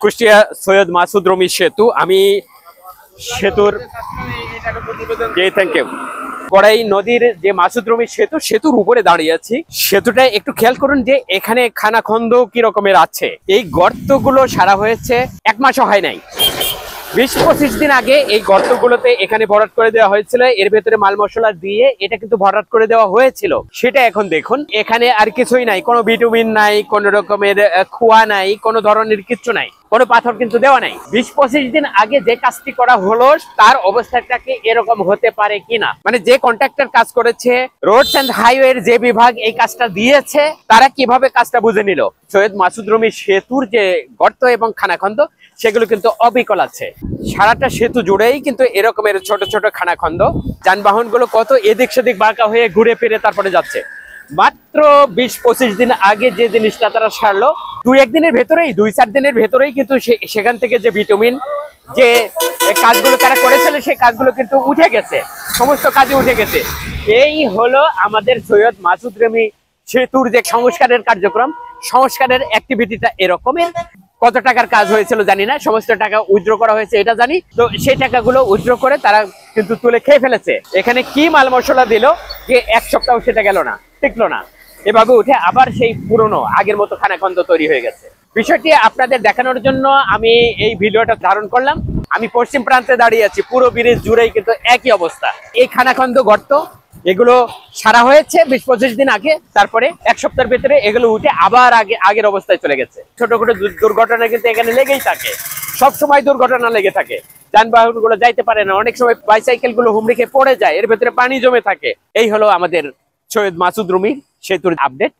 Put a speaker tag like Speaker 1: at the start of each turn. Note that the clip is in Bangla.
Speaker 1: কুষ্টিয়া সৈয়দ মাসুদ রমি সেতু। আমি সেতুর থ্যাংক ইউ কড়াই নদীর যে মাসুদ রমি সেতু, সেতুর উপরে দাঁড়িয়ে আছি। সেতুটা একটু খেয়াল করুন যে এখানে খানাখন্দ কি রকমের আছে। এই গর্তগুলো সারা হয়েছে 1 মাসও হয় নাই। 20-25 দিন আগে এই গর্তগুলোতে এখানে ভরাট করে দেওয়া হয়েছিল, এর ভেতরে মাল মশলা দিয়ে এটা কিন্তু ভরাট করে দেওয়া হয়েছিল। সেটা এখন দেখুন এখানে আর কিছুই নাই, কোনো ভিটামিন নাই, কোন রকমের খোয়া নাই, কোনো ধরনের কিচ্ছু নাই, কোনো পাথর কিন্তু দেওয়া নাই। 20-25 দিন আগে যে কাজটি করা হলো তার অবস্থাটাকে এরকম হতে পারে কিনা, মানে যে কন্ট্রাক্টর কাজ করেছে, রোডস এন্ড হাইওয়ের যে বিভাগ এই কাজটা দিয়েছে, তারা কিভাবে কাজটা বুঝে নিল। সৈয়দ মাসুদ রমি সেতুর যে গর্ত এবং খানাখন্দ সেগুলো কিন্তু অবিকল আছে। সারাটা সেতু জুড়েই কিন্তু এরকমের ছোট ছোট খানাখন্দ, যানবাহন গুলো কত এদিক সেদিক বাঁকা হয়ে ঘুরে ফিরে তারপরে যাচ্ছে। মাত্র 20-25 দিন আগে যে জিনিসটা তারা সারলো, 2-1 দিনের ভেতরেই, 2-4 দিনের ভেতরেই কিন্তু সেখান থেকে যে ভিটামিন যে কাজগুলো তারা করেছিল সেই কাজগুলো কিন্তু উঠে গেছে, সমস্ত কাজে উঠে গেছে। এই হলো আমাদের সৈয়দ মাসুদ রমি সেতুর যে সংস্কারের কার্যক্রম, সংস্কারের অ্যাক্টিভিটিটা এরকমের। কত টাকার কাজ হয়েছিল জানি না, সমস্ত টাকা উইথড্র করা হয়েছে এটা জানি। তো সেই টাকাগুলো উইথড্র করে তারা কিন্তু তুলে খেয়ে ফেলেছে। এখানে কি মাল মশলা দিল যে 1 সপ্তাহ সেটা গেল না, টিকলো না, এভাবে উঠে আবার সেই পুরনো আগের মতো খানাখন্দ তৈরি হয়ে গেছে। বিষয়টি আপনাদের দেখানোর জন্য আমি এই ভিডিওটা ধারণ করলাম। আমি পশ্চিম প্রান্তে দাঁড়িয়ে আছি, পুরো ব্রিজ জুড়েই কিন্তু একই অবস্থা। এই খানাখন্দ গর্ত এগুলো সারা হয়েছে 20-25 দিন আগে, তারপরে 1 সপ্তাহের ভেতরে এগুলো উঠে আবার আগের অবস্থায় চলে গেছে। ছোট ছোট দুর্ঘটনা কিন্তু এখানে লেগেই থাকে, সব সময় দুর্ঘটনা লেগে থাকে। যানবাহন গুলো যাইতে পারে না, অনেক সময় বাইসাইকেল গুলো হুমড়ি খেয়ে পড়ে যায়, এর ভেতরে পানি জমে থাকে। এই হলো আমাদের সৈয়দ মাসুদ রমি সেতুর আপডেট।